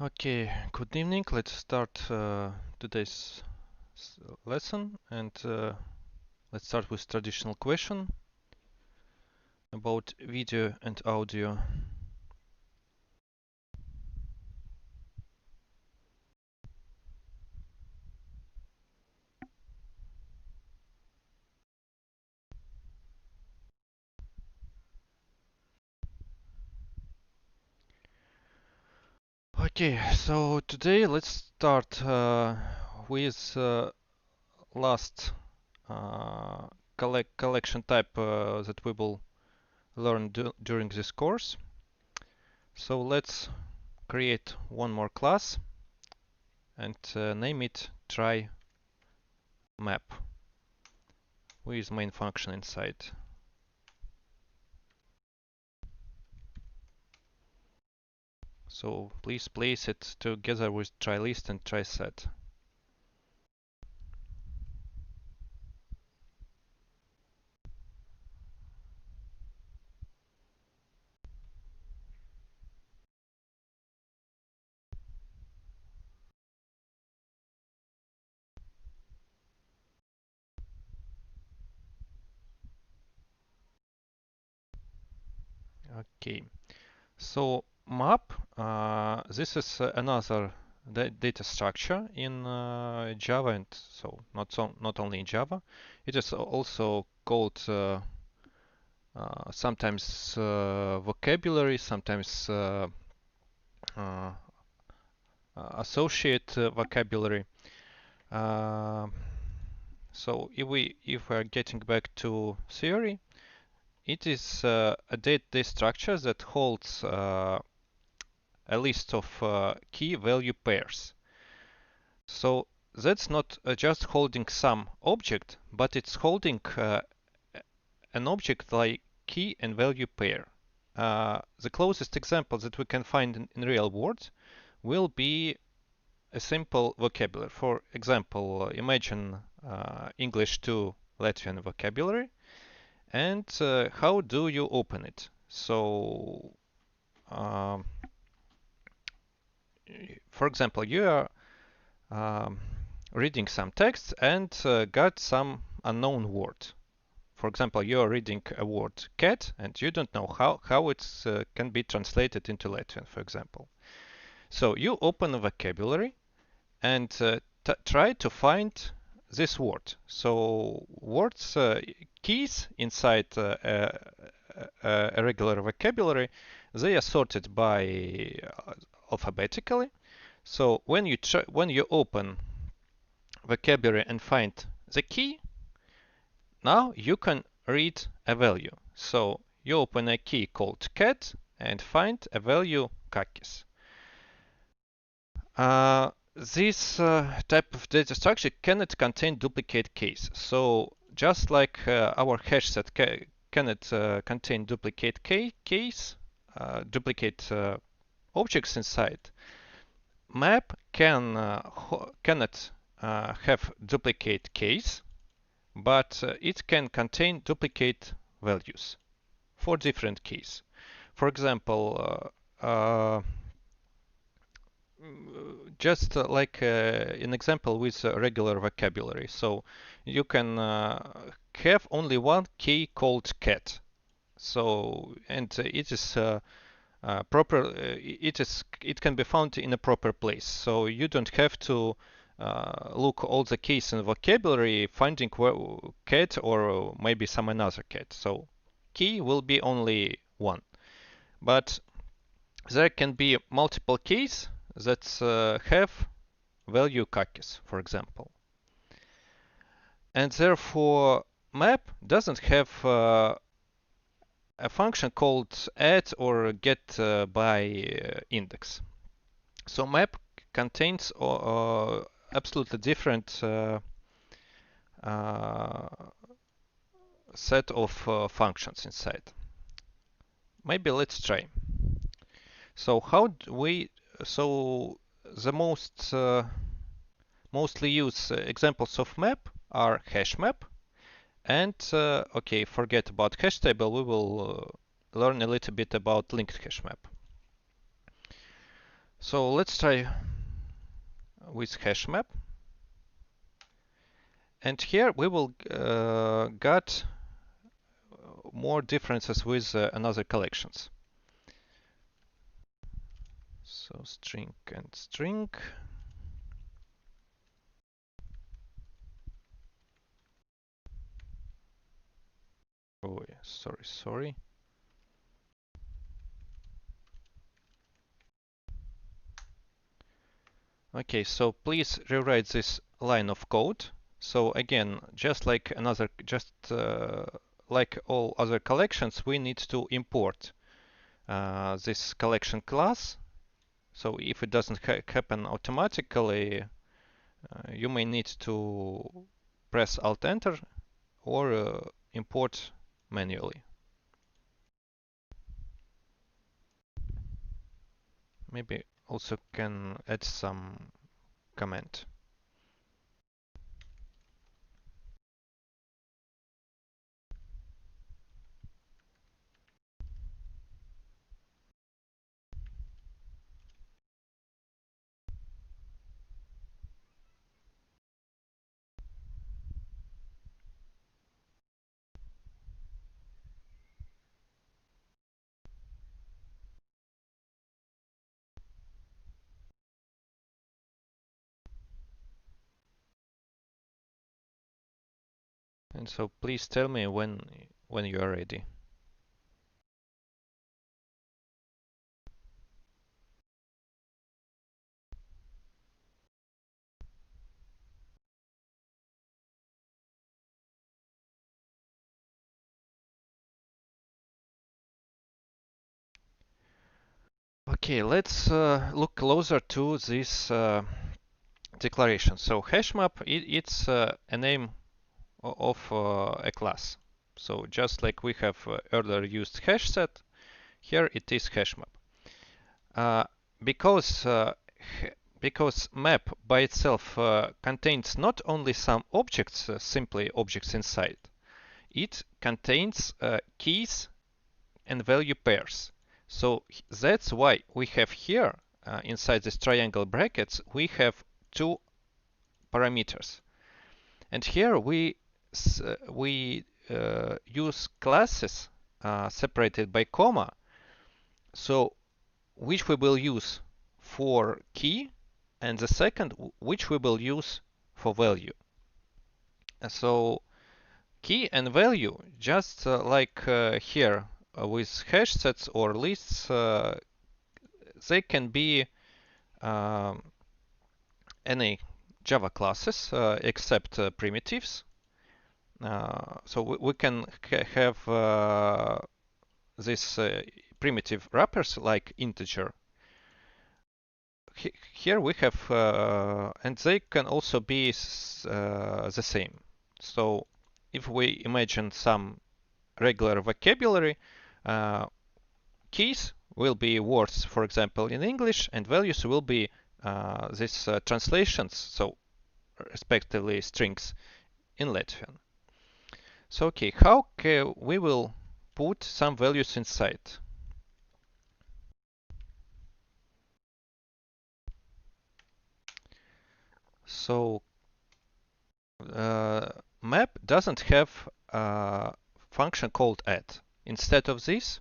Okay, good evening. Let's start today's lesson, and let's start with traditional question about video and audio. Okay, so today let's start with last collection type that we will learn during this course. So let's create one more class and name it try map with main function inside. So please place it together with try list and try set. Okay, so map, this is another data structure in Java, and so not only in Java. It is also called sometimes vocabulary, sometimes associate vocabulary. So if we are getting back to theory, it is a data structure that holds a list of key value pairs. So that's not just holding some object, but it's holding an object like key and value pair. The closest example that we can find in real world will be a simple vocabulary. For example, imagine English to Latvian vocabulary, and how do you open it? So, um, for example, you are reading some text and got some unknown word. For example, you are reading a word cat and you don't know how it can be translated into Latvian, for example. So you open a vocabulary and try to find this word. So words, keys inside a regular vocabulary, they are sorted by alphabetically. So when you open vocabulary and find the key, now you can read a value. So you open a key called cat and find a value kakis. This type of data structure cannot contain duplicate keys. So just like our hash set cannot contain duplicate keys, duplicate objects inside, map cannot have duplicate keys, but it can contain duplicate values for different keys. For example, just like an example with regular vocabulary. So you can have only one key called cat. So and it is proper. It can be found in a proper place. So you don't have to look all the keys in vocabulary, finding cat or maybe some another cat. So key will be only one, but there can be multiple keys that have value kakis, for example. And therefore, map doesn't have a function called add or get by index. So map contains absolutely different set of functions inside. Maybe let's try. So how do we? So the mostly used examples of map are hash map, and okay, forget about hash table. We will learn a little bit about linked hash map. So let's try with hash map. And here we will get more differences with another collections. So string and string. Oh, sorry. Okay, so please rewrite this line of code. So again, just like like all other collections, we need to import this collection class. So if it doesn't happen automatically, you may need to press Alt Enter or import manually. Maybe also can add some comment. And so please tell me when you are ready. Okay, let's look closer to this declaration. So hash map, it's a name of a class. So just like we have earlier used hash set, here it is hash map. Uh, because because map by itself contains not only some objects, simply objects inside, it contains keys and value pairs. So that's why we have here inside this triangle brackets we have two parameters, and here we use classes separated by comma. So which we will use for key, and the second which we will use for value. So key and value, just like here with hash sets or lists, they can be um, any Java classes except primitives. So we can have this primitive wrappers like integer. Here we have, and they can also be the same. So if we imagine some regular vocabulary, keys will be words, for example, in English, and values will be these translations, so respectively strings in Latvian. So okay, how we will put some values inside? So map doesn't have a function called add. Instead of this,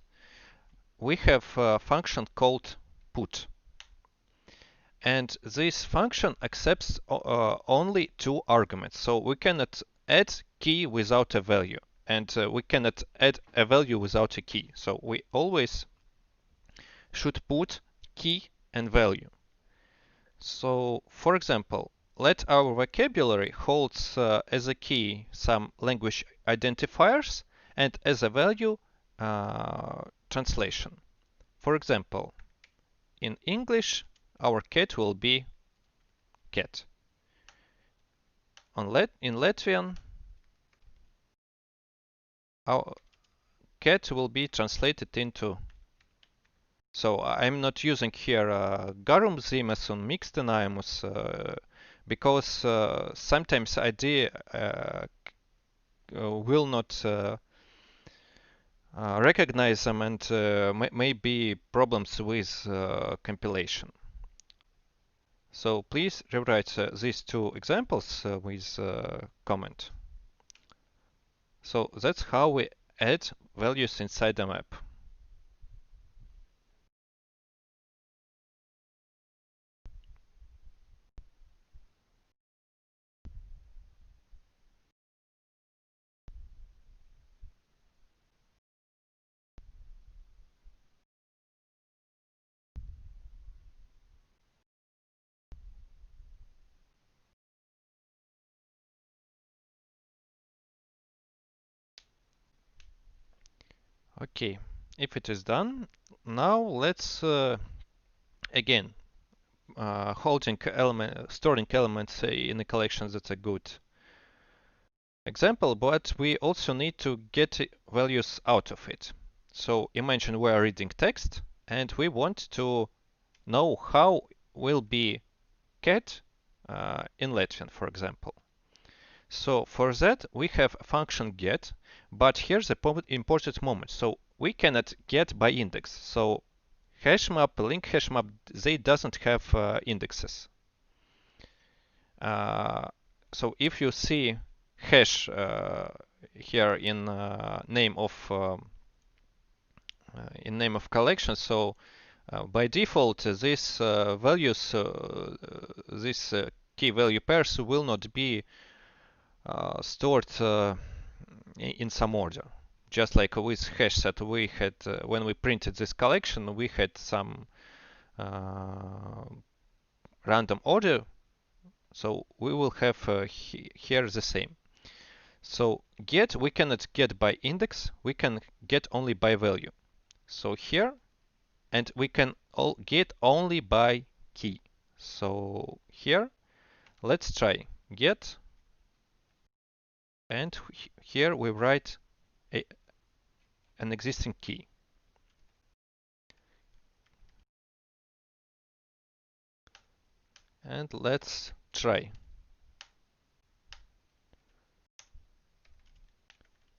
we have a function called put. And this function accepts only two arguments. So we cannot add key without a value, and we cannot add a value without a key. So we always should put key and value. So for example, let our vocabulary holds as a key some language identifiers and as a value translation. For example, in English, our cat will be cat. In Latvian, our cat will be translated into. So I'm not using here garumzīmes un mīkstinājumus because sometimes ID will not recognize them, and may be problems with compilation. So please rewrite these two examples with comment. So that's how we add values inside a map. Okay, if it is done, now let's again storing elements in a collection. That's a good example, but we also need to get values out of it. So imagine we are reading text and we want to know how will be cat in Lection, for example. So for that we have a function get, but here's the important moment. So we cannot get by index. So hash map, link hash map, they doesn't have indexes. So if you see hash here in name of collection, so by default this values this key value pairs will not be stored in some order. Just like with hash set we had when we printed this collection, we had some random order. So we will have here the same. So get, we cannot get by index, we can get only by value. So here, and we can get only by key. So here, let's try get, and here we write an existing key. And let's try.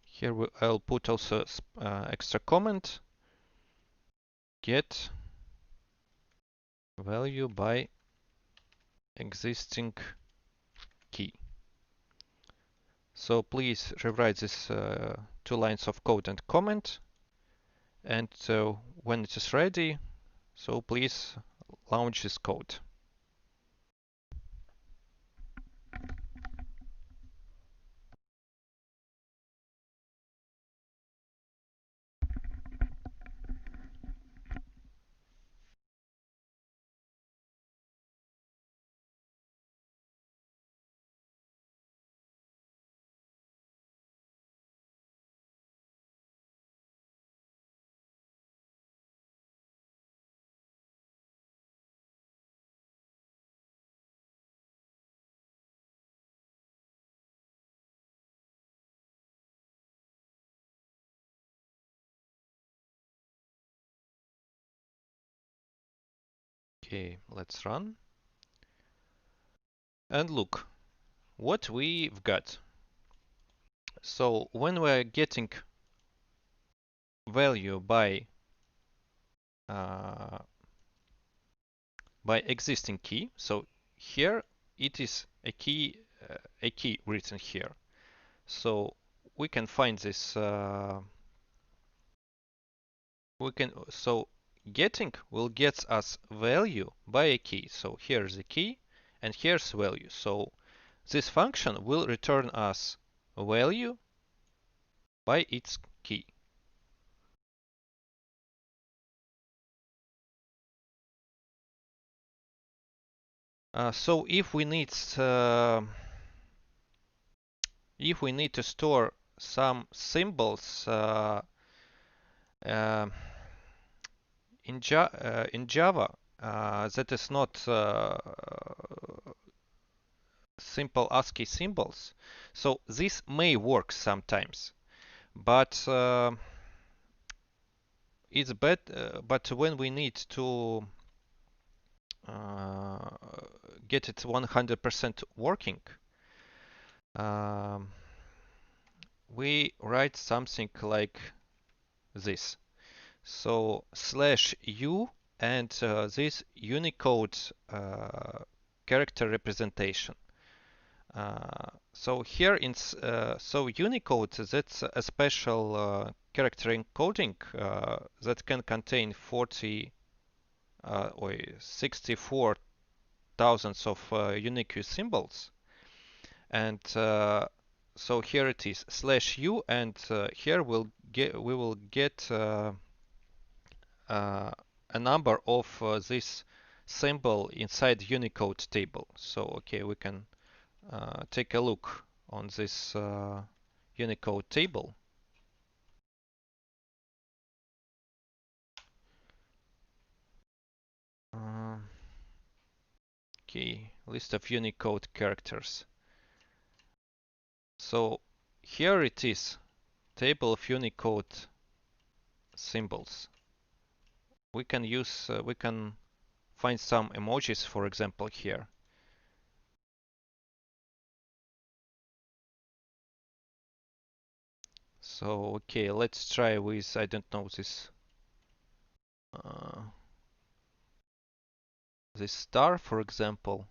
Here I'll put also extra comment, get value by existing key. So please rewrite this two lines of code and comment. And when it is ready, so please launch this code. Okay, let's run. And look what we've got. So when we're getting value by existing key, so here it is a key written here. So we can find this. Getting will get us value by a key. So here's the key, and here's value. So this function will return us value by its key. So if we need to store some symbols in Java that is not simple ASCII symbols, so this may work sometimes, but it's bad. But when we need to get it 100% working, we write something like this. So /u and this Unicode character representation. So here in so Unicode, that's a special character encoding that can contain 40 or 64 thousands of unique symbols, and so here it is /u, and here we will get a number of this symbol inside Unicode table. So okay, we can take a look on this Unicode table. Okay, list of Unicode characters. So here it is, table of Unicode symbols. We can use, we can find some emojis, for example, here. So okay, let's try with, I don't know, this star, for example.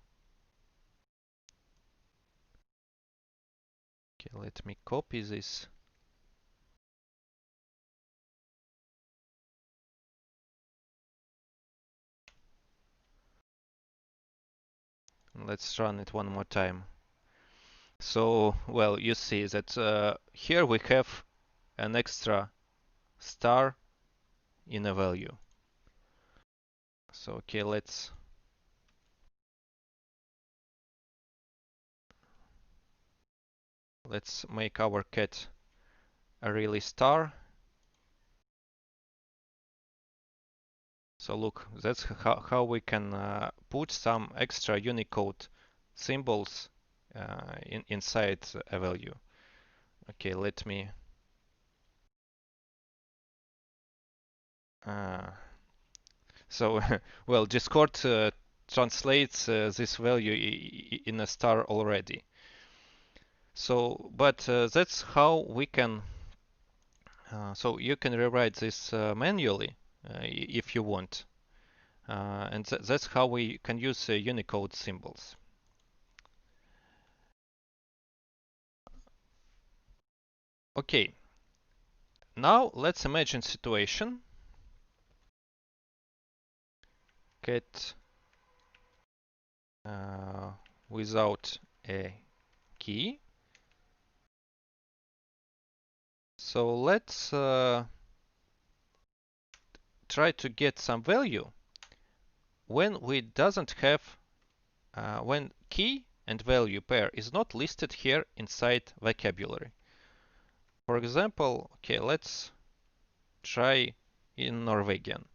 Okay, let me copy this. Let's run it one more time. So, well, you see that here we have an extra star in a value. So, okay, let's make our cat a really star. So look, that's how we can put some extra Unicode symbols inside a value. Okay, let me. So, well, Discord translates this value in a star already. So, but that's how we can. So you can rewrite this manually if you want, and that's how we can use Unicode symbols. Okay. Now let's imagine situation. Cat without a key. So let's try to get some value when we doesn't have when key and value pair is not listed here inside vocabulary. For example, okay, let's try in Norwegian.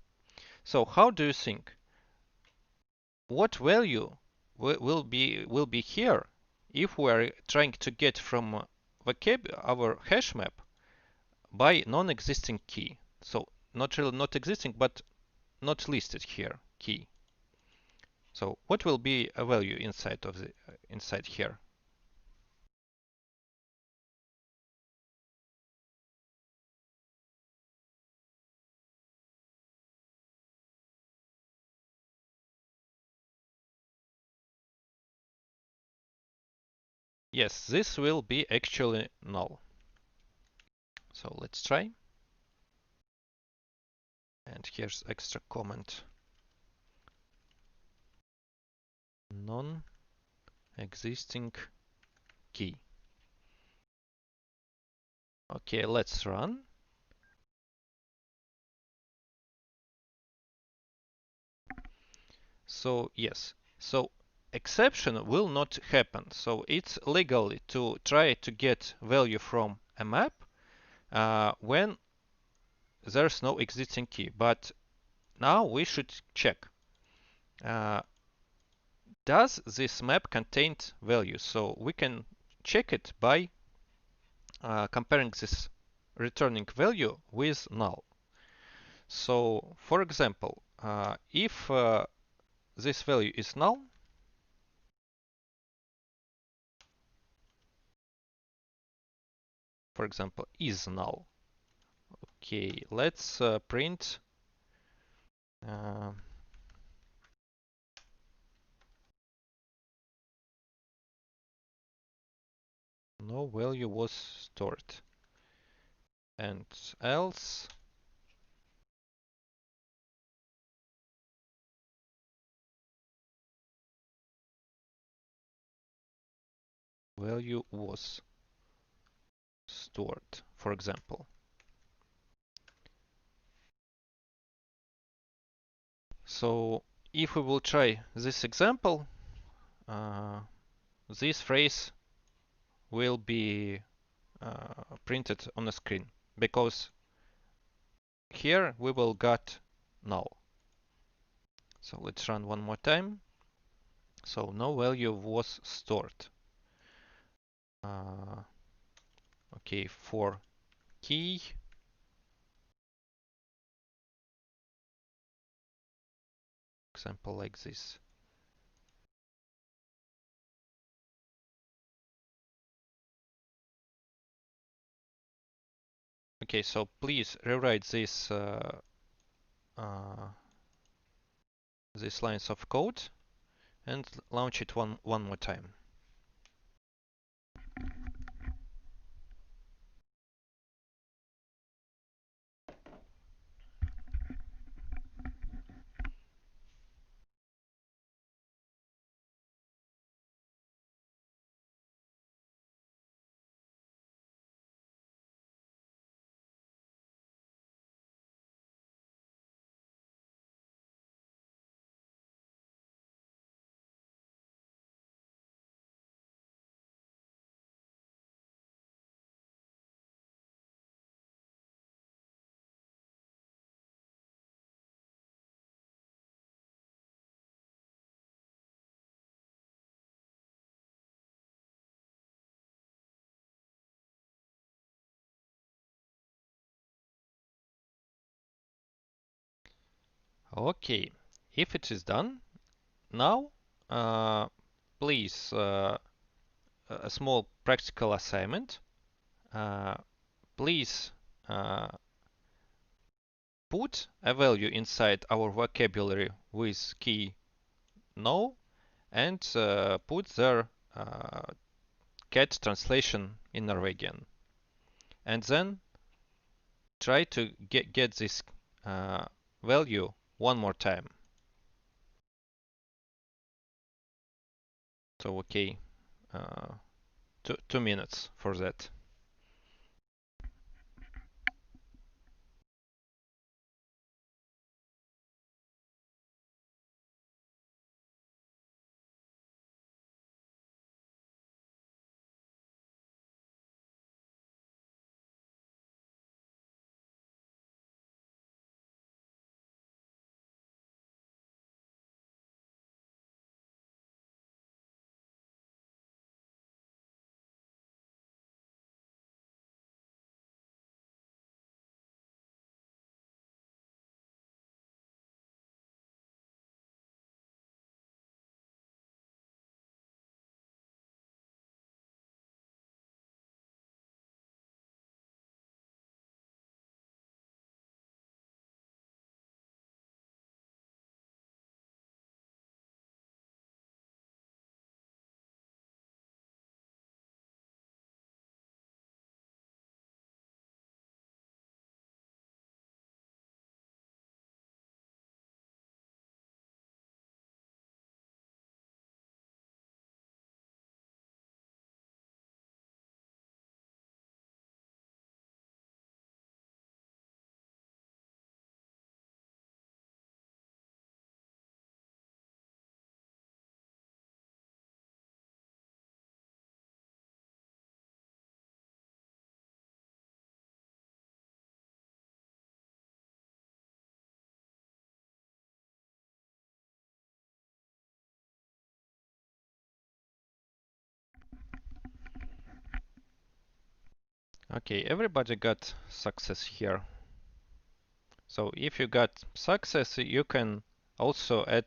So how do you think? What value will be here if we are trying to get from our hash map by non-existing key? So not really not existing, but not listed here key. So what will be a value inside of the inside here? Yes, this will be actually null. So let's try. And here's extra comment. Non-existing key. Okay, let's run. So yes, so exception will not happen. So it's legally to try to get value from a map when there's no existing key. But now we should check. Does this map contain value? So we can check it by comparing this returning value with null. So for example, if this value is null, for example, is null. Okay, let's print no value was stored. And else value was stored, for example. So if we will try this example, this phrase will be printed on the screen, because here we will get null. So let's run one more time. So no value was stored. Okay, for key, example like this. Okay, so please rewrite these lines of code and launch it one more time. Okay, if it is done, now please a small practical assignment. Please put a value inside our vocabulary with key no and put their cat translation in Norwegian. And then try to get this value one more time. So okay, 2 minutes for that. Okay, everybody got success here. So if you got success, you can also add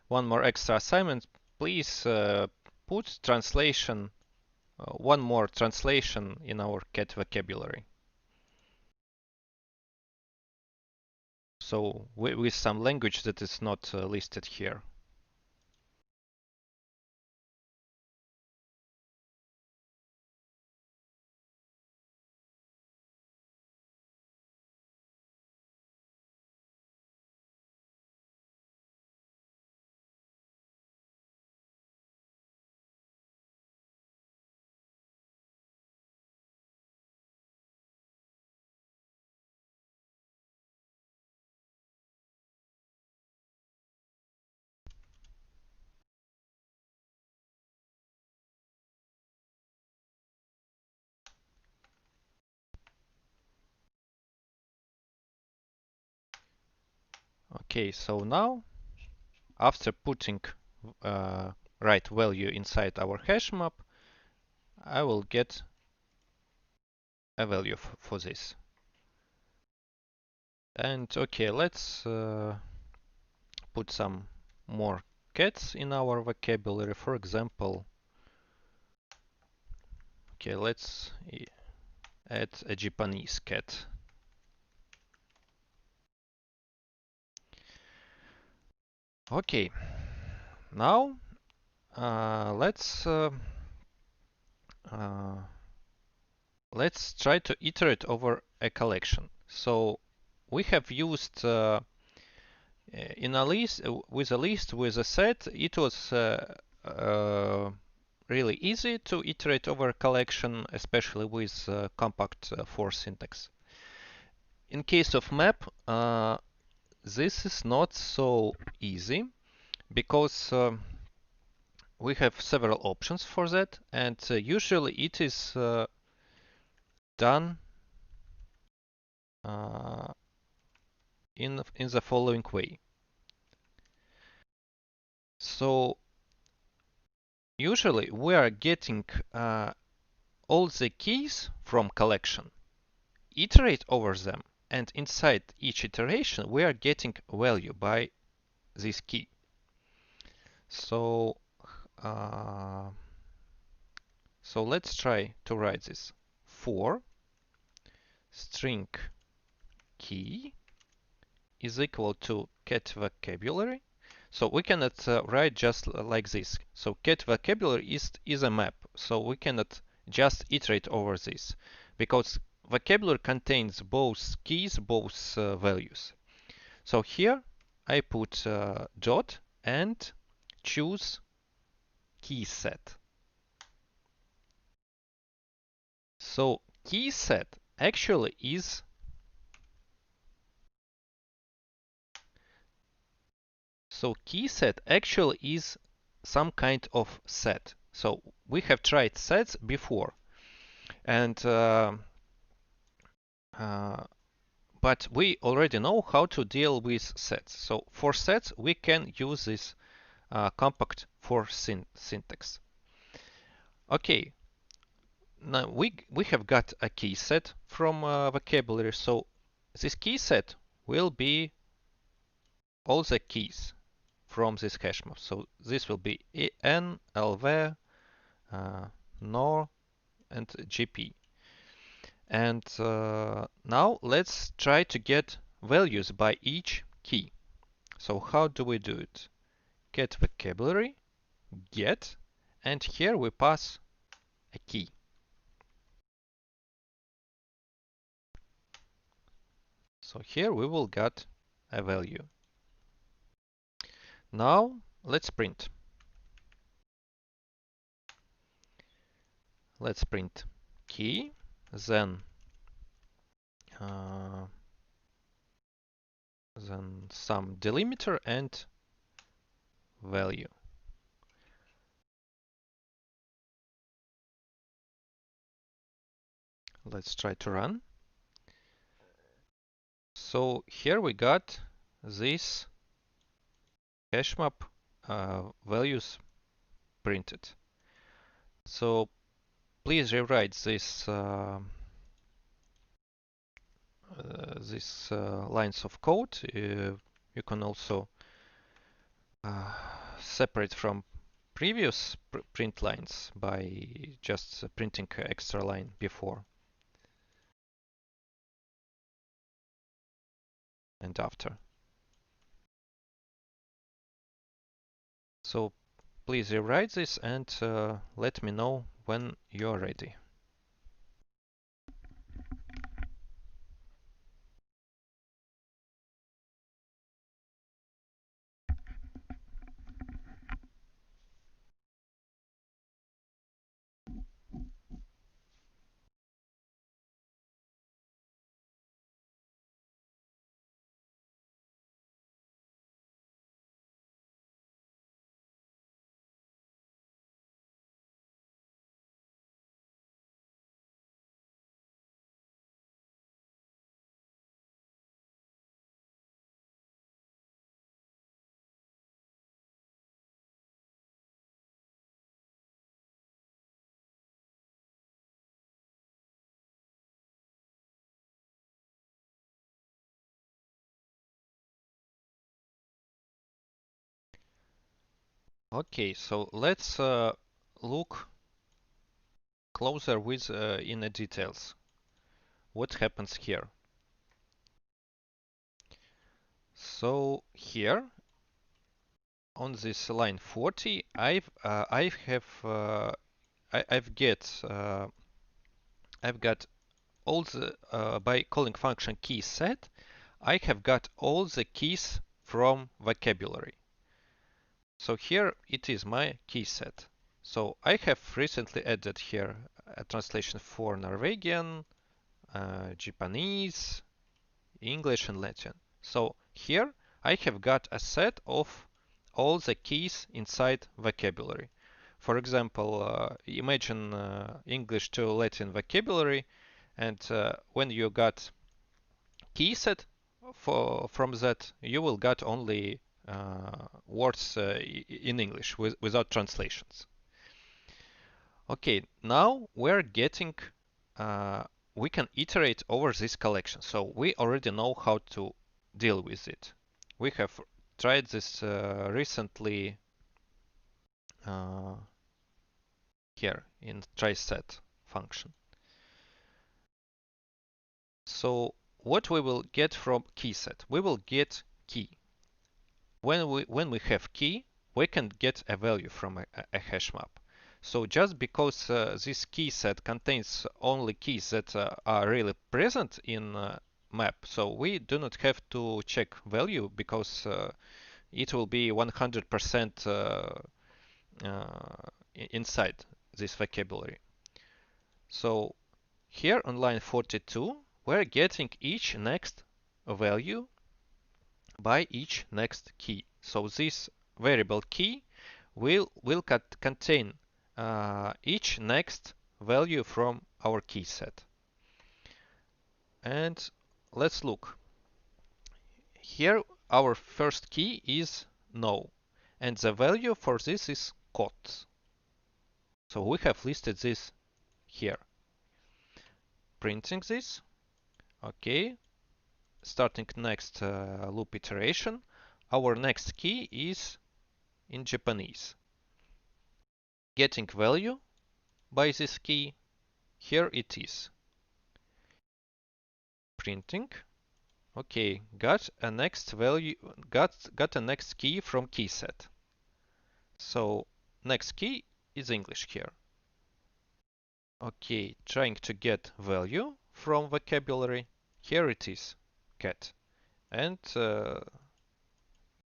one more extra assignment. Please put translation, one more translation in our cat vocabulary. So with some language that is not listed here. Okay, so now after putting right value inside our hash map, I will get a value for this. And okay, let's put some more cats in our vocabulary. For example, okay, let's add a Japanese cat. Okay, now let's try to iterate over a collection. So we have used in a list with a set. It was really easy to iterate over a collection, especially with compact for syntax. In case of map, this is not so easy because we have several options for that, and usually it is done uh, in the following way. So usually we are getting all the keys from collection, iterate over them, and inside each iteration we are getting value by this key. So uh, so let's try to write this. For string key is equal to cat vocabulary. So we cannot write just like this. So cat vocabulary is a map. So we cannot just iterate over this because vocabulary contains both keys, both values. So here I put dot and choose key set. So key set actually is some kind of set. So we have tried sets before, and but we already know how to deal with sets. So for sets, we can use this compact for syntax. Okay, now we have got a key set from vocabulary. So this key set will be all the keys from this hash map. So this will be n, lv, nor, and gp. And now let's try to get values by each key. So how do we do it? Get vocabulary, get, and here we pass a key. So here we will get a value. Now let's print. Let's print key, then some delimiter and value. Let's try to run. So here we got this hash map values printed. So please rewrite this lines of code. You can also separate from previous print lines by just printing extra line before and after. So please rewrite this and let me know when you're ready. Okay, so let's look closer with in the details. What happens here? So here on this line 40, I've got all the by calling function key set, I have got all the keys from vocabulary. So here it is my key set. So I have recently added here a translation for Norwegian, Japanese, English, and Latin. So here I have got a set of all the keys inside vocabulary. For example, imagine English to Latin vocabulary, and when you got key set from that, you will get only words in English without translations. Okay, now we're getting, uh, we can iterate over this collection. So we already know how to deal with it. We have tried this recently uh, here in try set function. So what we will get from key set? We will get key. When we have key, we can get a value from a hash map. So just because this key set contains only keys that are really present in map, so we do not have to check value because it will be 100% inside this vocabulary. So here on line 42, we're getting each next value by each next key. So this variable key will contain each next value from our key set. And let's look. Here our first key is no, and the value for this is cot. So we have listed this here. Printing this. Okay. Starting next loop iteration. Our next key is in Japanese. Getting value by this key. Here it is. Printing. Okay, got a next value, got a next key from key set. So next key is English here. Okay, trying to get value from vocabulary. Here it is, cat. And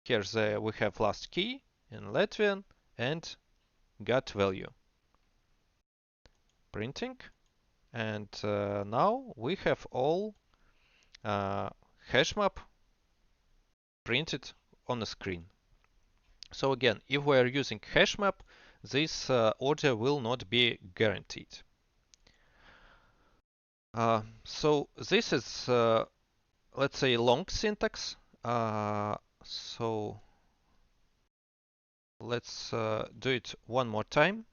here we have last key in Latvian and got value. Printing. And now we have all hash map printed on the screen. So again, if we are using hash map, this order will not be guaranteed. So this is, let's say, long syntax. So let's do it one more time.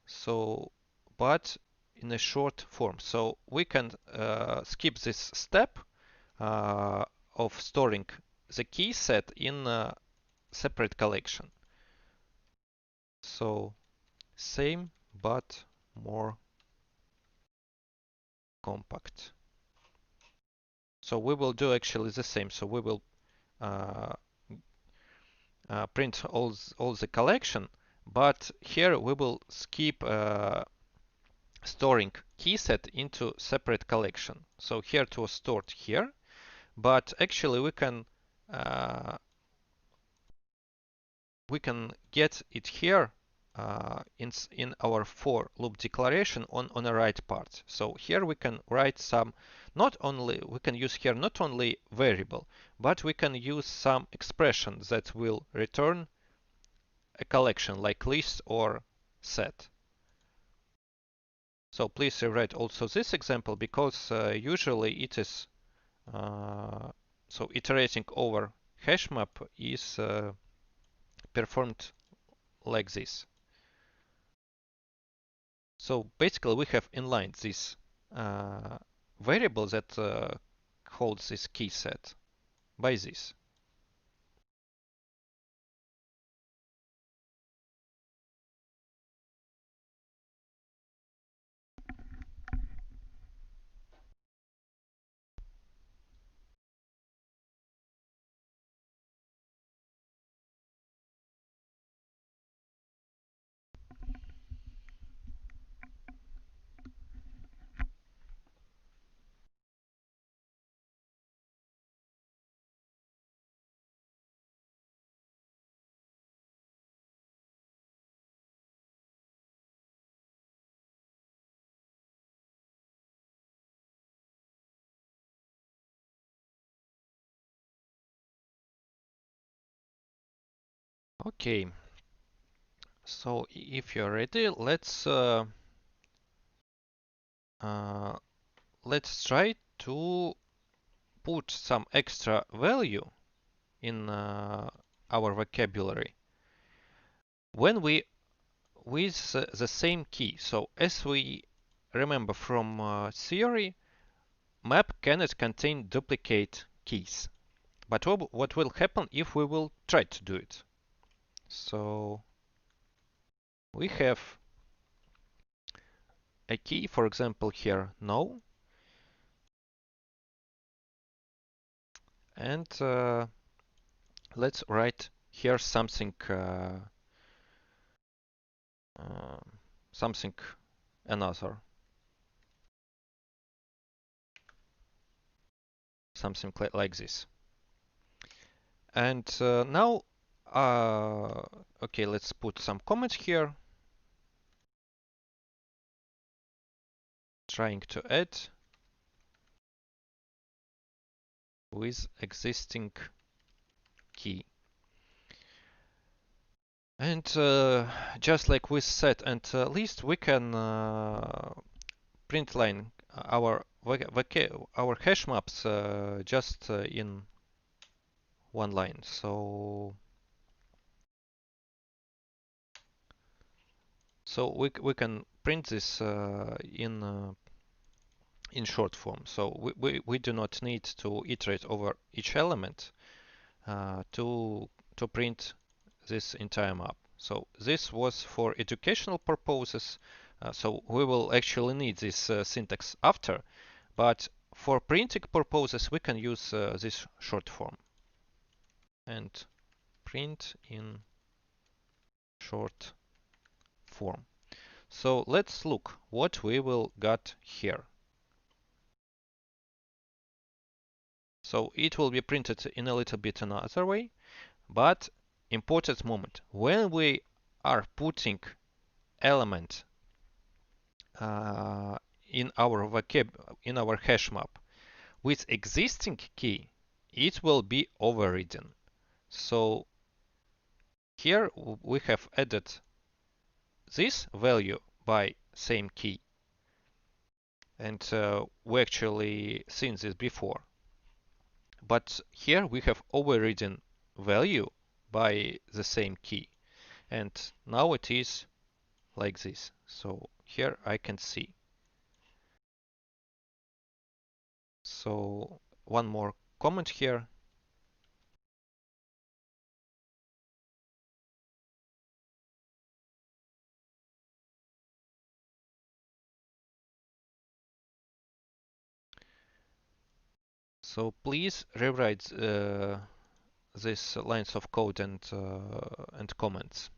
So, but in a short form. So we can skip this step of storing the key set in a separate collection. So same but more compact. So we will do actually the same. So we will uh, print all the collection, but here we will skip storing key set into separate collection. So here it was stored here, but actually we can get it here in our for loop declaration on the right part. So here we can write some, not only, we can use here not only variable, but we can use some expression that will return a collection like list or set. So please rewrite also this example because usually it is, so iterating over hash map is performed like this. So basically we have inlined this variable that holds this key set by this. Okay, so if you're ready, uh, let's try to put some extra value in our vocabulary when we with the same key. So as we remember from theory, map cannot contain duplicate keys. But what will happen if we will try to do it? So we have a key, for example, here no, and let's write here uh, something another, something like this. And now, okay, let's put some comments here, trying to add with existing key. And just like with set and list, we can print line our hash maps just in one line. So we can print this in short form. So we do not need to iterate over each element to print this entire map. So this was for educational purposes. So we will actually need this syntax after, but for printing purposes we can use this short form and print in short form. So let's look what we will got here. So it will be printed in a little bit another way, but important moment. When we are putting element uh, in our hash map with existing key, it will be overridden. So here we have added this value by same key, and we actually seen this before. But here we have overridden value by the same key, and now it is like this. So here I can see. So one more comment here. So please rewrite these lines of code and comments.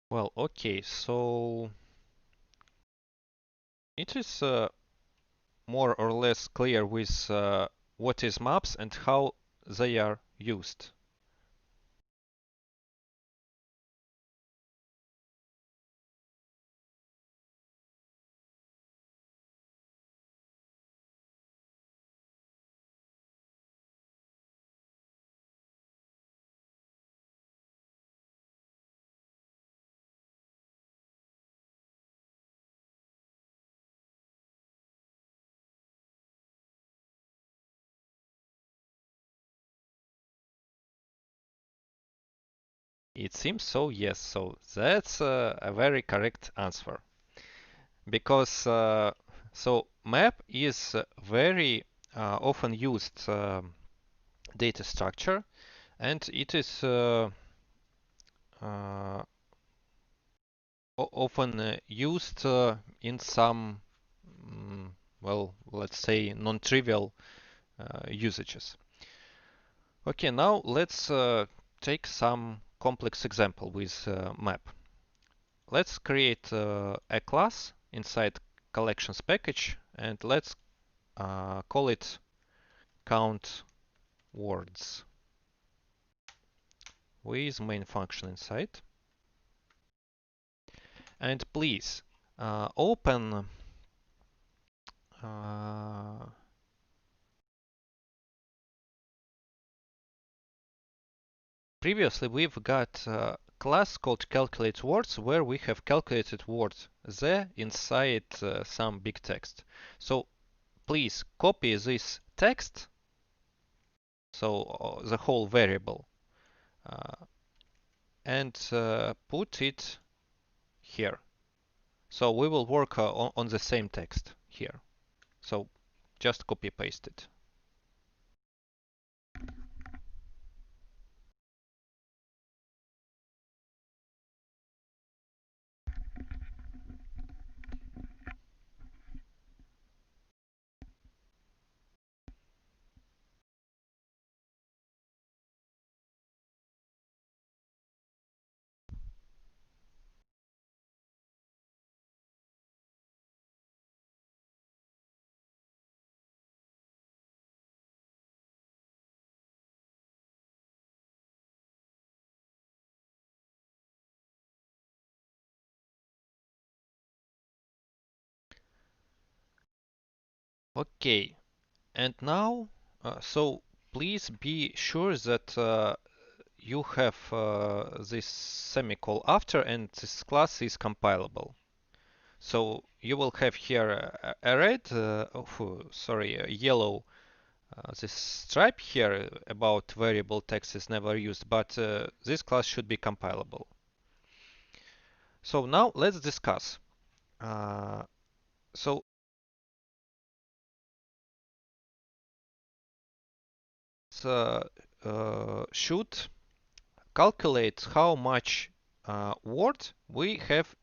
Well, okay, so it is more or less clear with what is maps and how they are used. It seems so, yes. So that's a very correct answer. Because so map is very often used data structure, and it is uh, often used in some, well, let's say non-trivial usages. Okay, now let's take some complex example with map. Let's create a class inside collections package, and let's call it count words with main function inside. And please open previously we've got a class called calculate words where we have calculated words there inside some big text. So please copy this text, so the whole variable, uh, and put it here. So we will work on the same text here. So just copy paste it. Okay, and now, so please be sure that you have this semicolon after and this class is compilable. So you will have here a red, sorry, a yellow, this stripe here about variable text is never used, but this class should be compilable. So now let's discuss. So should calculate how much word we have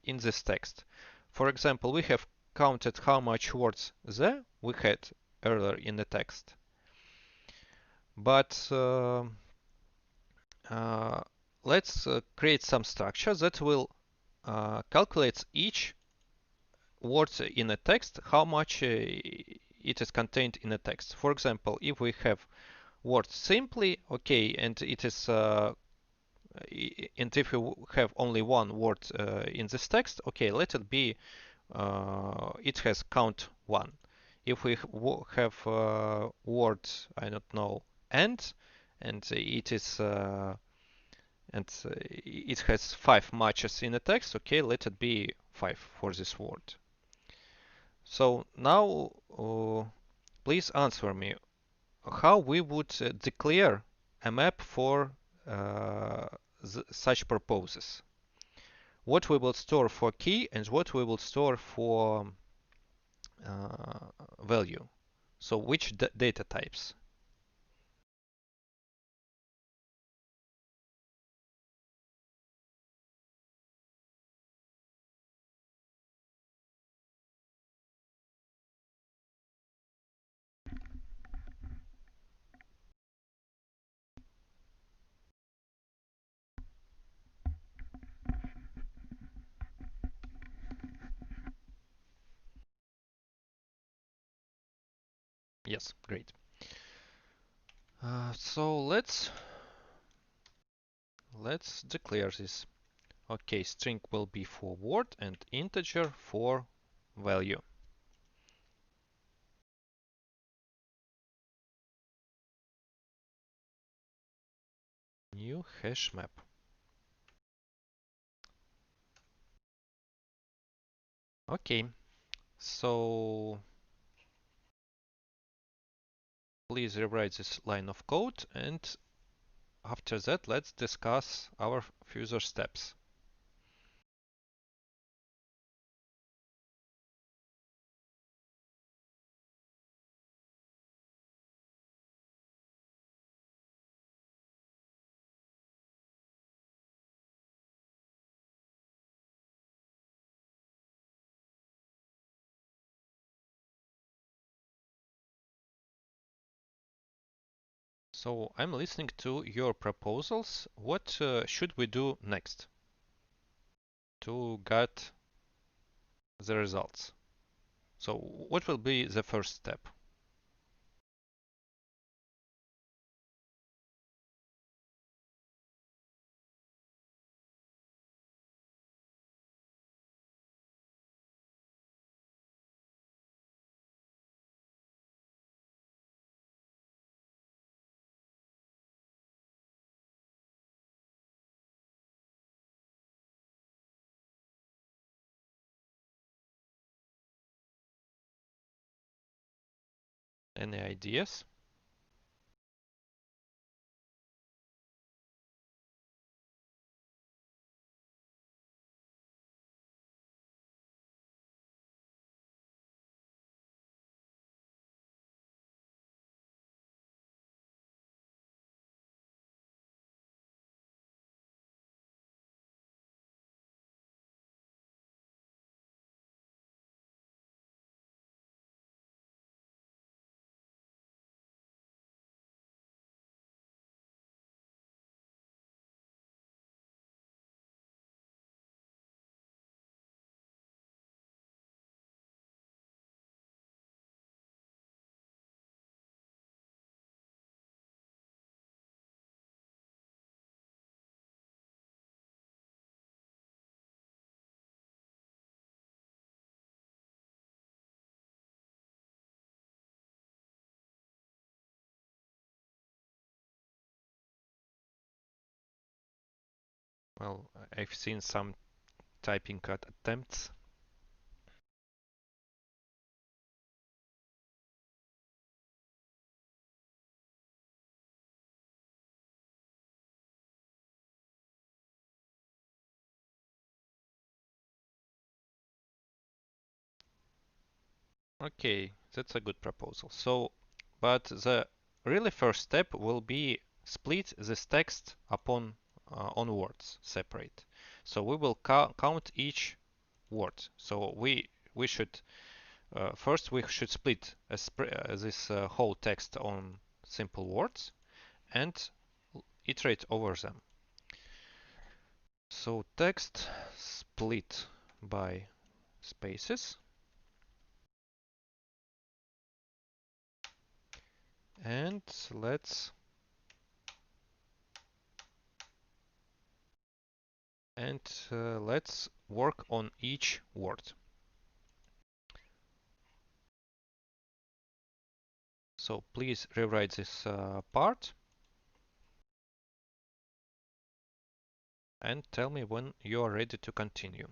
in this text. For example, we have counted how much words there we had earlier in the text. But let's create some structure that will calculate each word in a text, how much it is contained in a text. For example, if we have word simply, okay, and it is and if you have only one word in this text, okay, let it be, it has count 1. If we have word, I don't know, and it is and it has 5 matches in the text, okay, let it be 5 for this word. So now please answer me how we would declare a map for such purposes. What we will store for key and what we will store for value. So which data types? Yes, great. So let's declare this. Okay, string will be for word and integer for value. New hash map. Okay, so please rewrite this line of code and after that, let's discuss our further steps. So I'm listening to your proposals. What should we do next to get the results? So what will be the first step? Any ideas? Well, I've seen some typing attempts. Okay, that's a good proposal. So, but the really first step will be split this text upon on words separate. So we will count each word. So we should first we should split this whole text on simple words and iterate over them. So text split by spaces, and let's and let's work on each word. So please rewrite this part and tell me when you are ready to continue.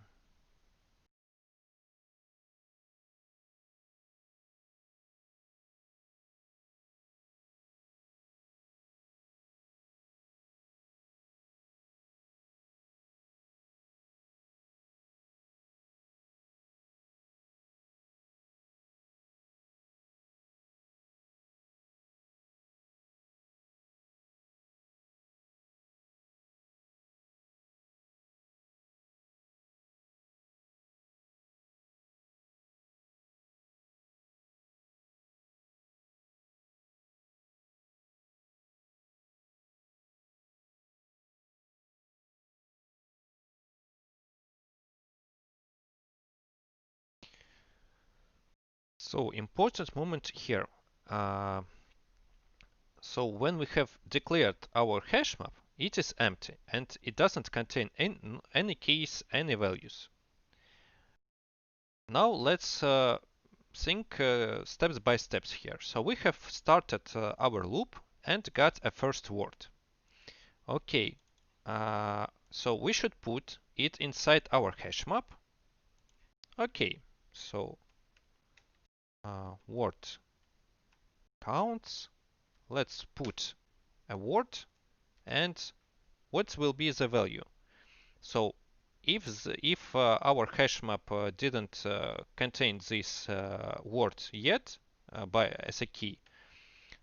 So important moment here. Uh, so when we have declared our hash map, it is empty and it doesn't contain any keys, any values. Now let's think steps by steps here. So we have started our loop and got a first word. Okay, so we should put it inside our hash map. Okay, so word counts. Let's put a word and what will be the value. So if our hash map didn't contain this word yet as a key,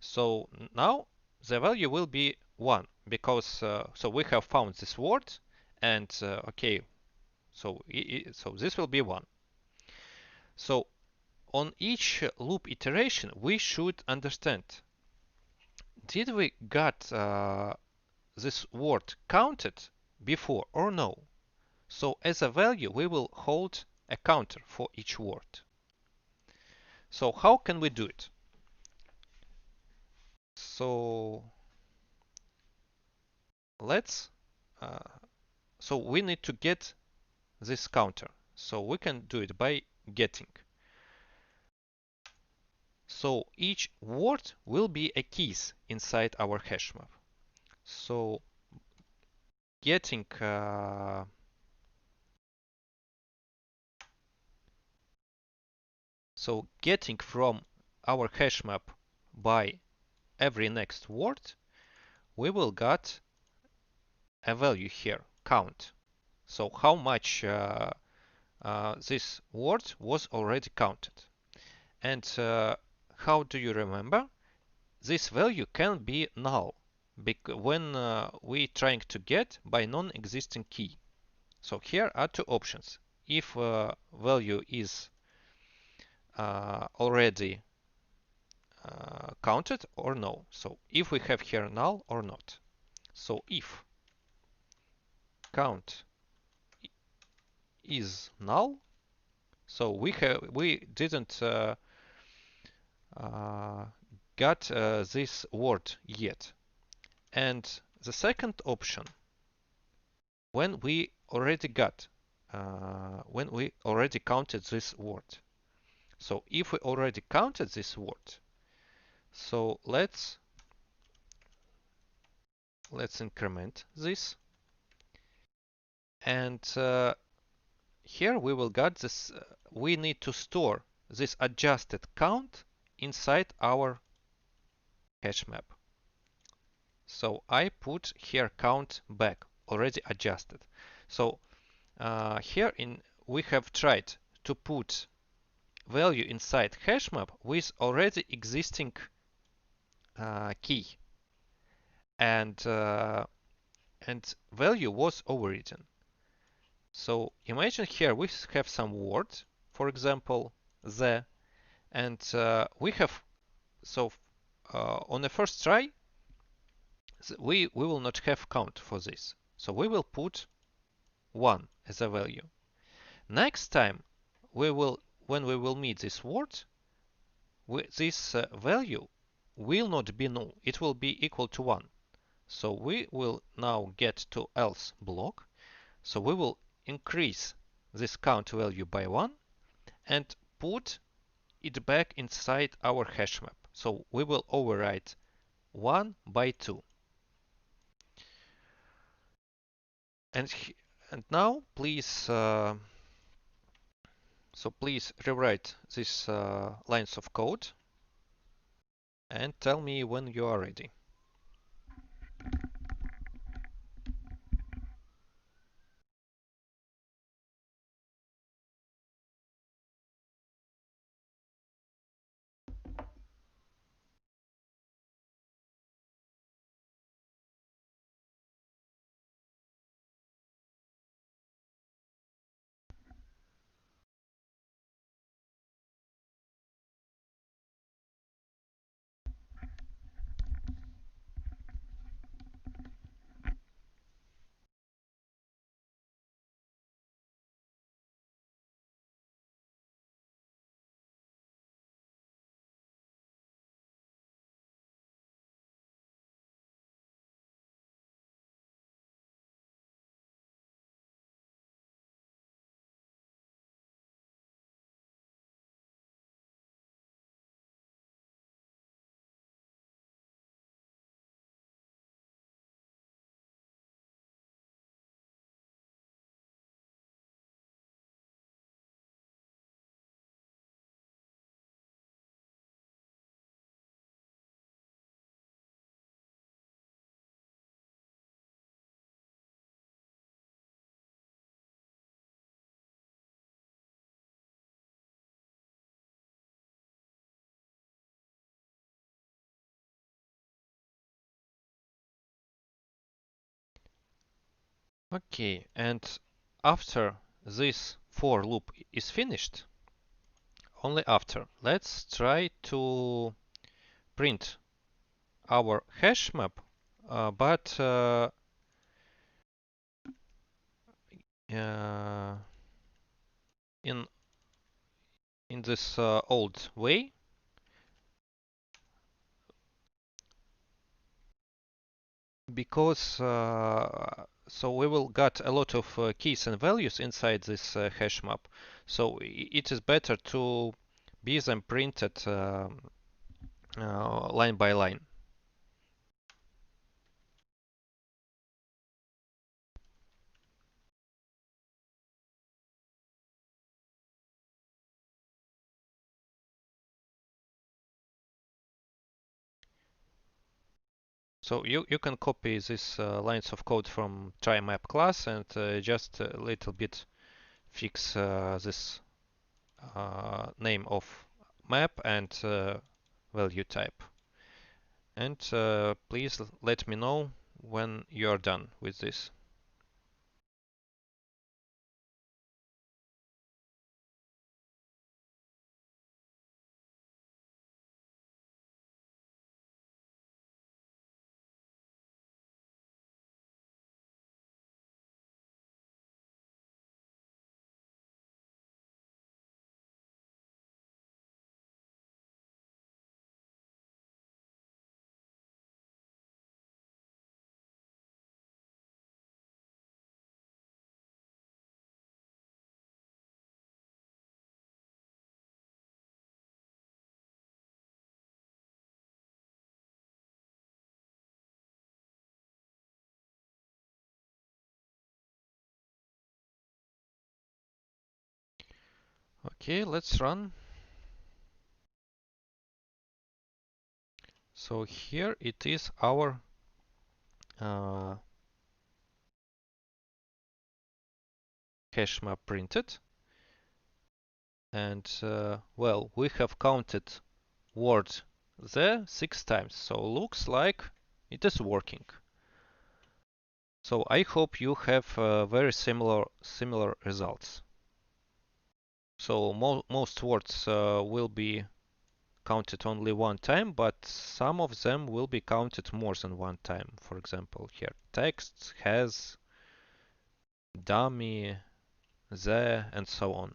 so now the value will be 1 because so we have found this word, and okay, so so this will be 1. So on each loop iteration we should understand, did we got this word counted before or no? So as a value we will hold a counter for each word. So how can we do it? So let's so we need to get this counter. So we can do it by getting. So each word will be a keys inside our hash map. So getting from our hash map by every next word, we will get a value here, count. So how much this word was already counted. And how do you remember? This value can be null when we trying to get by non-existing key. So here are two options. If value is already counted or no. So if we have here null or not. So if count is null, so we didn't got this word yet. And the second option, when we already counted this word. So if we already counted this word, so let's increment this, and here we will get this. We need to store this adjusted count inside our hash map. So I put here count back already adjusted. So here we have tried to put value inside hash map with already existing key, and value was overwritten. So imagine here we have some word, for example, the, and we have so on the first try we will not have count for this. So we will put 1 as a value. Next time when we will meet this word, this value will not be null. It will be equal to 1. So we will now get to else block. So we will increase this count value by 1 and put it back inside our hash map. So we will overwrite 1 by 2. And now please please rewrite these lines of code and tell me when you are ready. Okay, and after this for loop is finished, only after, let's try to print our hash map, but uh, in this old way, because so we will get a lot of keys and values inside this hash map. So it is better to be them printed line by line. So you can copy these lines of code from try_map class and just a little bit fix this name of map and value type. And please let me know when you are done with this. Okay, let's run. So here it is our hash map printed. And well, we have counted words there 6 times, so looks like it is working. So I hope you have very similar results. So most words will be counted only one time, but some of them will be counted more than one time. For example, here text, has, dummy, the, and so on.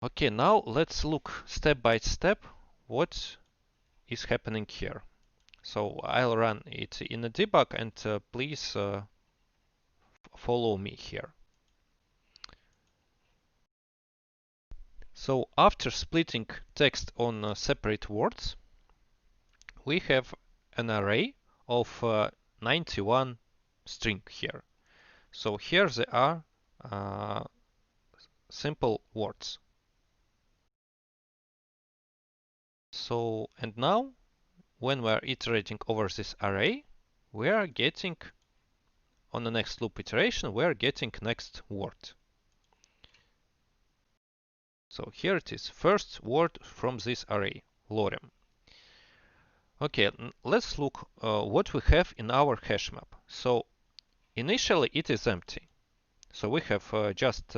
Okay, now let's look step by step what is happening here. So I'll run it in a debug and please follow me here. So after splitting text on separate words, we have an array of 91 string here. So here they are simple words. So, and now when we are iterating over this array, we are getting, on the next loop iteration, we are getting next word. So here it is, first word from this array, lorem. Okay, let's look what we have in our hash map. So initially it is empty. So we have just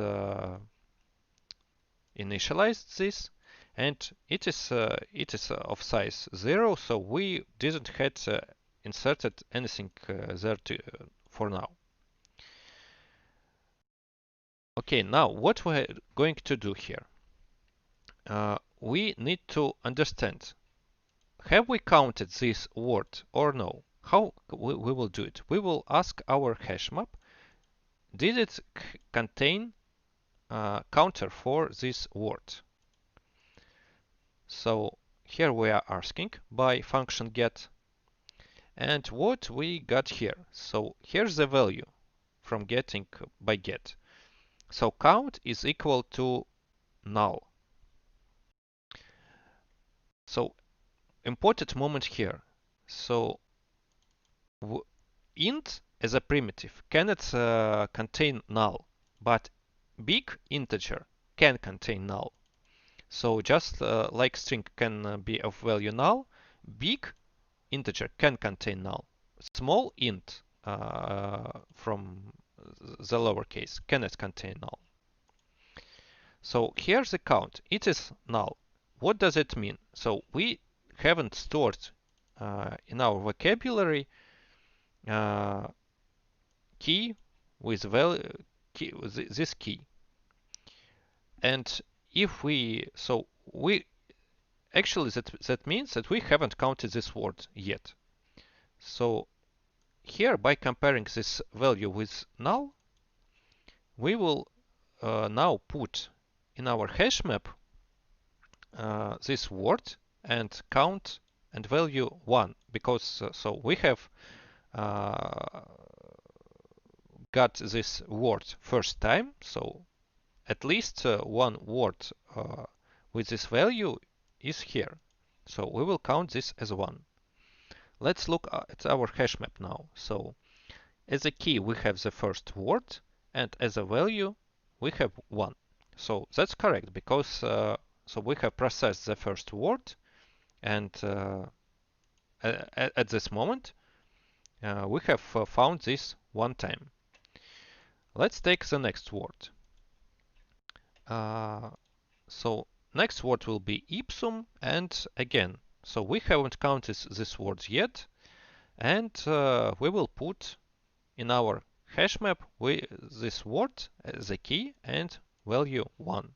initialized this, and it is of size 0, so we didn't had inserted anything there for now. Okay, now what we're going to do here? We need to understand, have we counted this word or no? How we will do it? We will ask our hash map, did it contain counter for this word? So here we are asking by function get, and what we got here. So here's the value from getting by get. So count is equal to null. So important moment here. So int as a primitive cannot contain null, but big integer can contain null. So just like string can be of value null, big integer can contain null. small int from the lowercase cannot contain null. So here's the count. It is null. What does it mean? So we haven't stored in our vocabulary key with value key, this key. And if we actually that means that we haven't counted this word yet. So here, by comparing this value with null, we will now put in our hash map this word and count and value 1, because so we have got this word first time, so at least one word with this value is here. So we will count this as 1. Let's look at our hash map now. So as a key we have the first word, and as a value we have 1. So that's correct, because so we have processed the first word, and at this moment we have found this 1 time. Let's take the next word. So next word will be ipsum, and again, so we haven't counted this word yet, and we will put in our hash map this word as a key and value 1.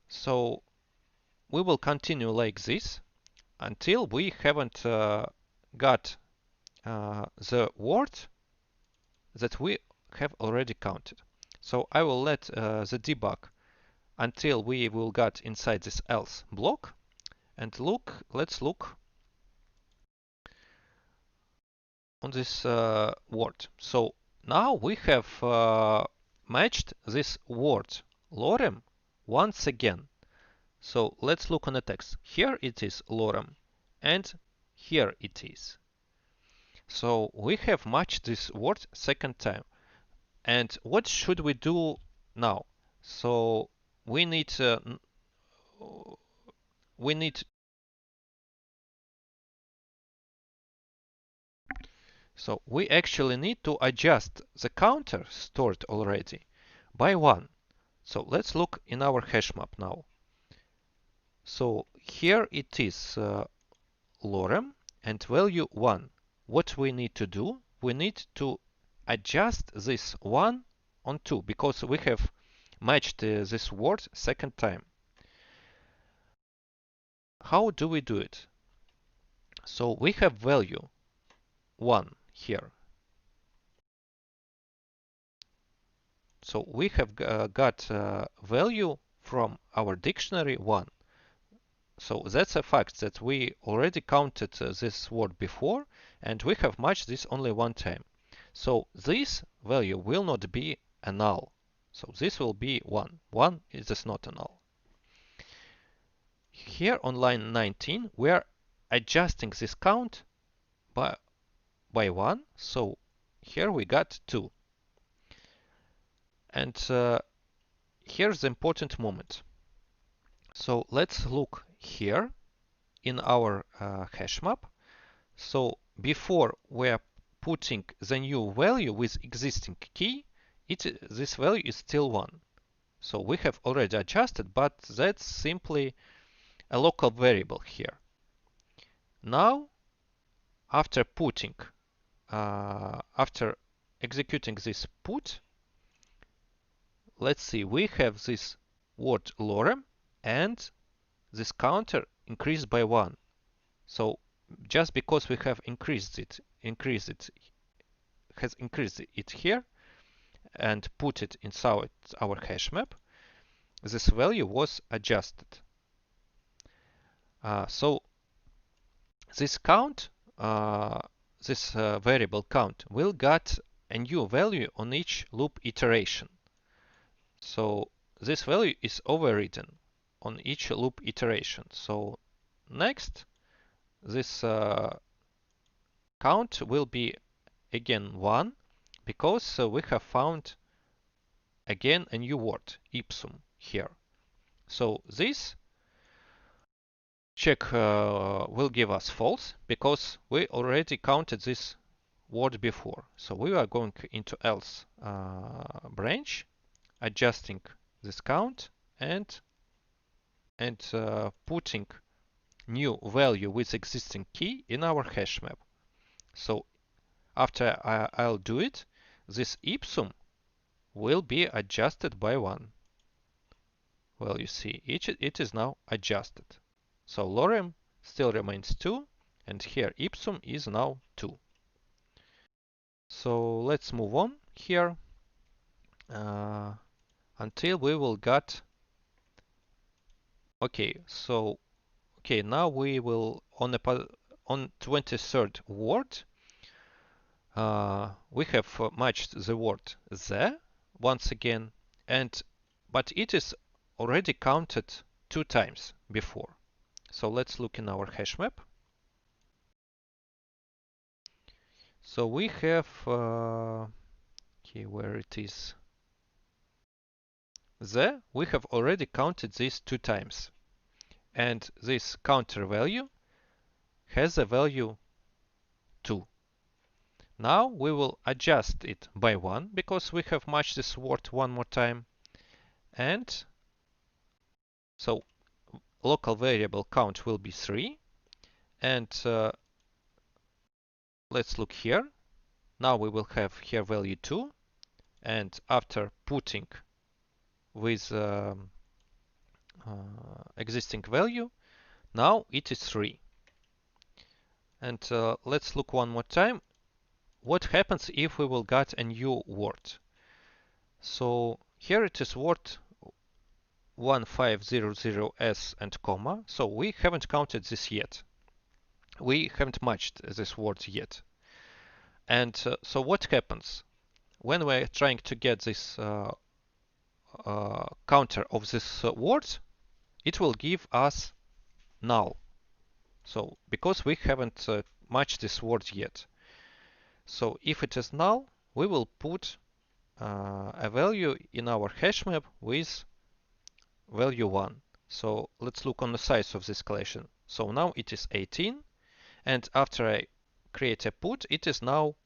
So we will continue like this until we haven't got the word that we have already counted. So I will let the debug until we will get inside this else block, and let's look on this word. So now we have matched this word lorem once again. So let's look on the text. Here it is lorem, and here it is. So we have matched this word second time. And what should we do now? So we need so we actually need to adjust the counter stored already by 1. So let's look in our hash map now. So here it is lorem and value 1. What we need to do? We need to adjust this 1 on 2, because we have matched this word second time. How do we do it? So we have value 1 here. So we have got value from our dictionary 1. So that's a fact that we already counted this word before, and we have matched this only 1 time. So this value will not be a null. So this will be 1. 1 is not a null. Here on line 19, we are adjusting this count by 1. So here we got 2. And here's the important moment. So let's look here in our hash map. So before we are putting the new value with existing key, this value is still 1. So we have already adjusted, but that's simply a local variable here. Now, after executing this put, let's see, we have this word lorem, and this counter increased by 1. So just because we have increased it here and put it inside our hash map, this value was adjusted. So this count, this variable count, will get a new value on each loop iteration. So this value is overridden on each loop iteration. So next, this count will be again 1, because we have found again a new word, ipsum, here. So this check will give us false because we already counted this word before. So we are going into else branch, adjusting this count and putting new value with existing key in our hash map. So after I'll do it, this ipsum will be adjusted by 1. Well, you see, it is now adjusted. So lorem still remains 2, and here ipsum is now 2. So let's move on here until we will get. Okay, so now we will on 23rd word. We have matched the word the once again, but it is already counted 2 times before. So let's look in our hash map. So we have okay, where it is we have already counted this 2 times, and this counter value has a value 2. Now we will adjust it by 1 because we have matched this word one more time, and so local variable count will be 3, and let's look here. Now we will have here value 2, and after putting with existing value, now it is 3. And let's look one more time. What happens if we will get a new word? So here it is word 1500s and comma. So we haven't counted this yet. We haven't matched this word yet. And so what happens when we're trying to get this counter of this word? It will give us null. So because we haven't matched this word yet. So if it is null, we will put a value in our hash map with value 1. So let's look on the size of this collection. So now it is 18, and after I create a put, it is now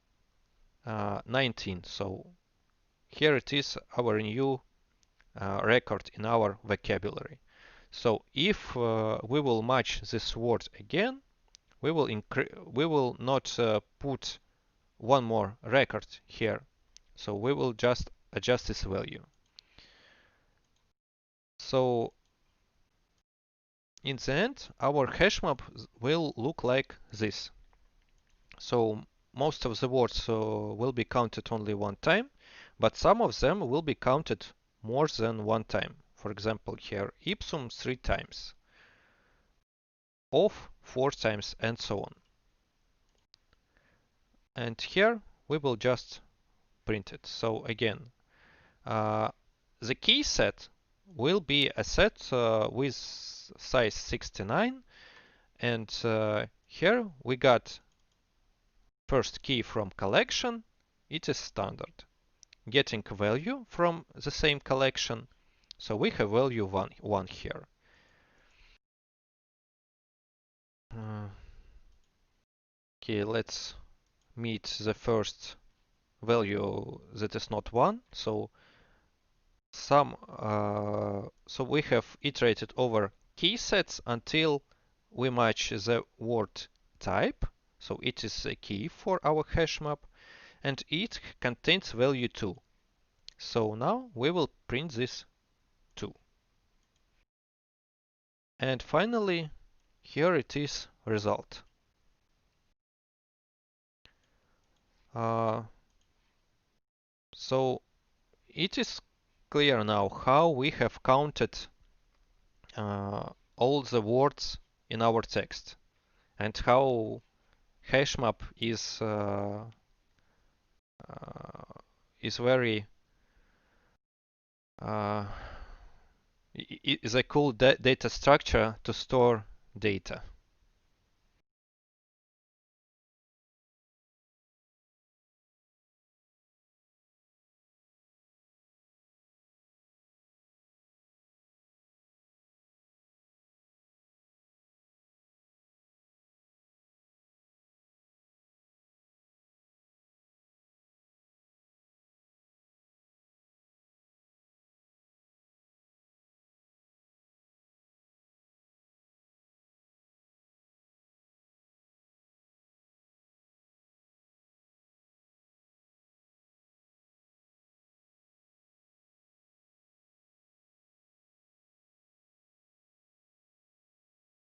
19. So here it is, our new record in our vocabulary. So if we will match this word again, we will not put one more record here. So we will just adjust this value. So in the end, our hash map will look like this. So most of the words will be counted only one time, but some of them will be counted more than one time. For example, here ipsum 3 times, of 4 times, and so on. And here we will just print it. So again, the key set will be a set with size 69, and here we got first key from collection. It is standard. Getting value from the same collection. So we have value 1 here. Okay, let's meet the first value that is not 1. So we have iterated over key sets until we match the word type. So it is a key for our hash map, and it contains value 2. So now we will print this 2. And finally, here it is result. So it is clear now how we have counted all the words in our text, and how hashmap is very is a cool data structure to store data.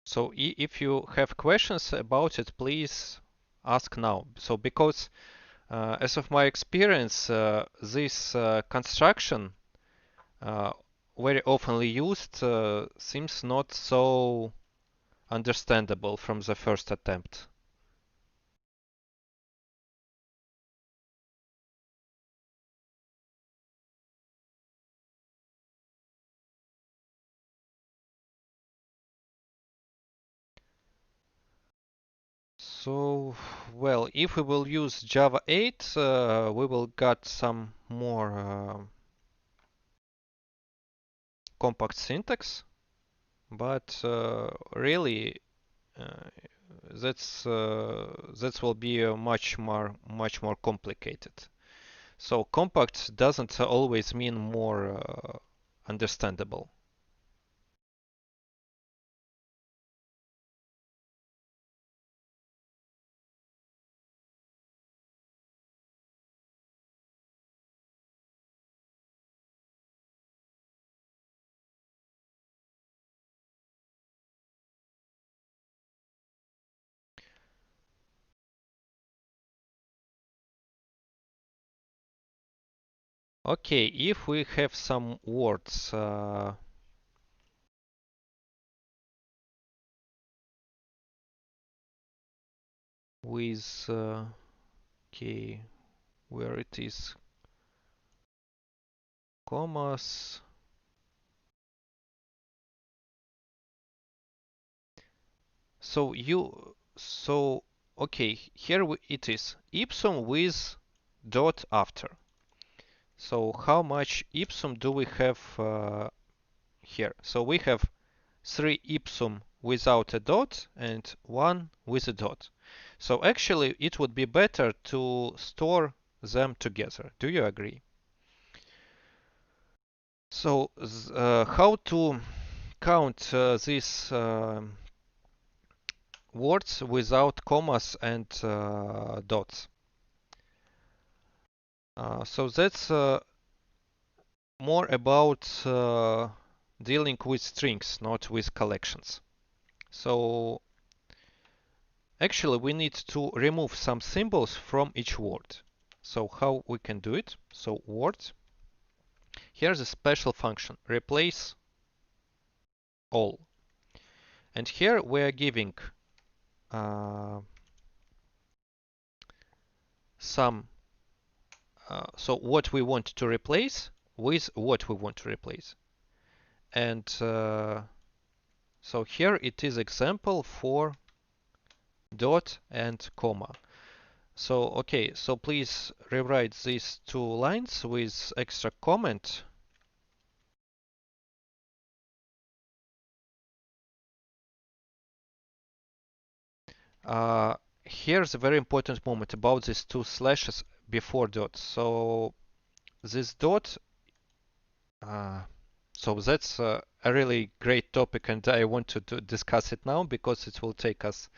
So if you have questions about it, please ask now. So because as of my experience, this construction uh, very oftenly used seems not so understandable from the first attempt. So, well, if we will use Java 8, we will get some more compact syntax, but really uh, that will be much more complicated. So compact doesn't always mean more understandable. Okay, if we have some words with okay, where it is commas. So okay, here it is ipsum with dot after. So how much ipsum do we have here? So we have 3 ipsum without a dot and 1 with a dot. So actually it would be better to store them together. Do you agree? So how to count these words without commas and dots? So that's more about dealing with strings, not with collections. So actually we need to remove some symbols from each word. So how we can do it? So word, here's a special function, replace all. And here we are giving uh, some, so what we want to replace with what we want to replace. And so here it is example for dot and comma. So okay, so please rewrite these two lines with extra comment. Uh, Here's a very important moment about these two slashes before dot. So this dot, uh, so that's a really great topic, and I want to discuss it now because it will take us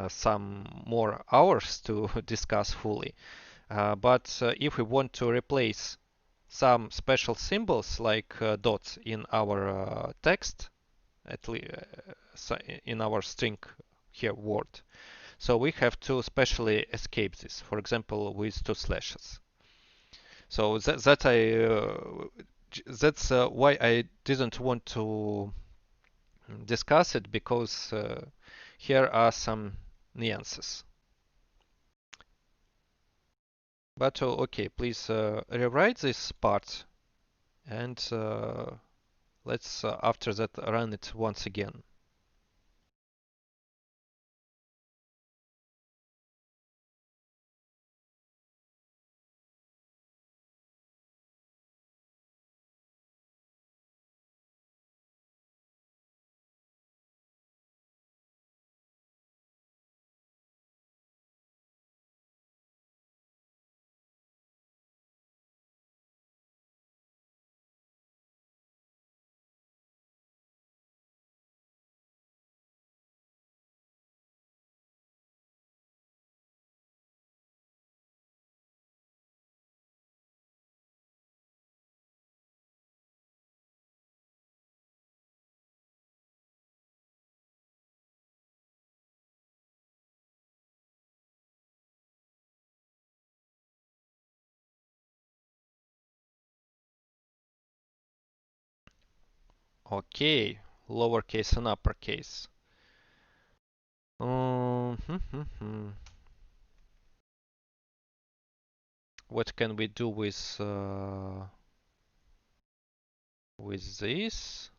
some more hours to discuss fully. But if we want to replace some special symbols like dots in our text, at least in our string here word, so we have to specially escape this. For example, with two slashes. So that's why I didn't want to discuss it because here are some nuances. But okay, please rewrite this part and let's after that run it once again. Okay, lowercase and uppercase. What can we do with this?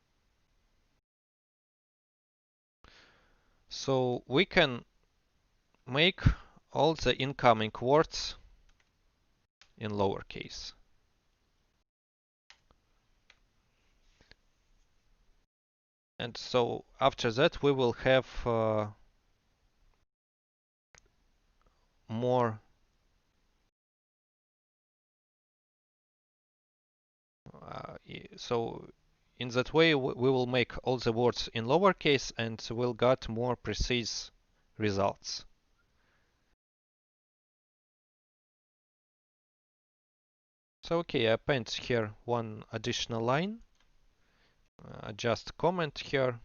So we can make all the incoming words in lowercase. And so after that we will have more so in that way we will make all the words in lowercase and we'll get more precise results. So okay, I append here one additional line, just comment here.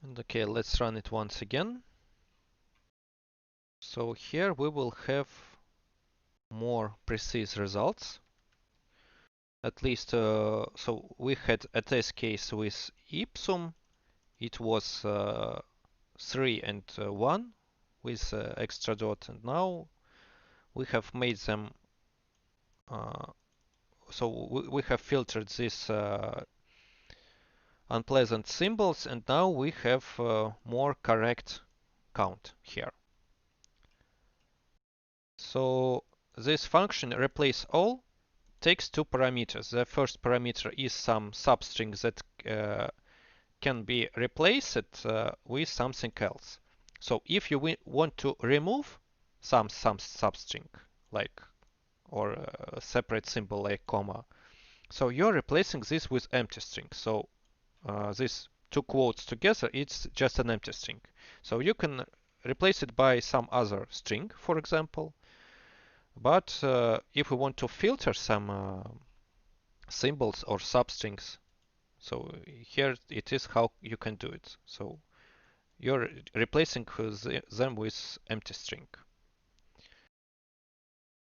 And okay, let's run it once again. So here we will have more precise results. At least, so we had a test case with ipsum. It was 3 and 1 with extra dot, and now we have made them. So we have filtered these unpleasant symbols, and now we have more correct count here. So this function replace all takes two parameters. The first parameter is some substring that can be replaced with something else. So if you want to remove some substring, like or a separate symbol like comma, so you're replacing this with empty string. So these two quotes together, it's just an empty string. So you can replace it by some other string, for example. But if we want to filter some symbols or substrings, so here it is how you can do it. So you're replacing them with empty string.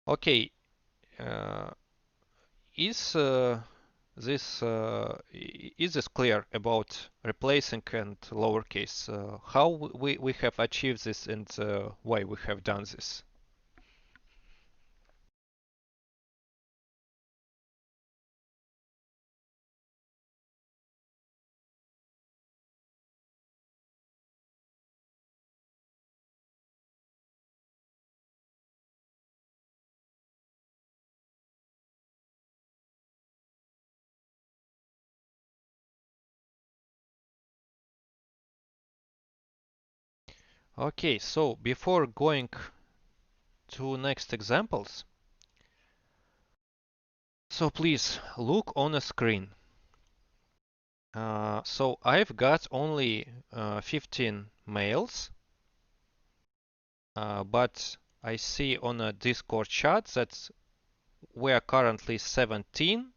Okay, uh, is this clear about replacing and lowercase? How we have achieved this and why we have done this? Okay, so before going to next examples, so please look on a screen. So I've got only 15 mails, but I see on a Discord chat that we are currently 17.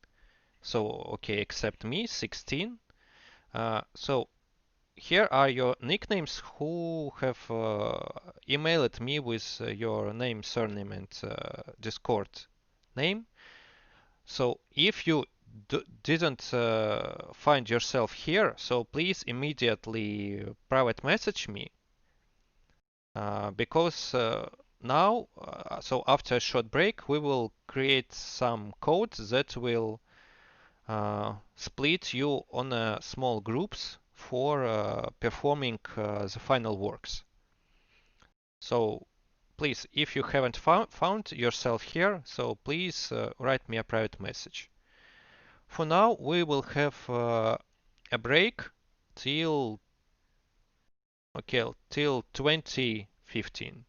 So okay, except me, 16. So here are your nicknames who have emailed me with your name, surname, and Discord name. So if you didn't find yourself here, so please immediately private message me because now, so after a short break, we will create some code that will split you on small groups for performing the final works. So please, if you haven't found yourself here, so please write me a private message. For now, we will have a break till 2015.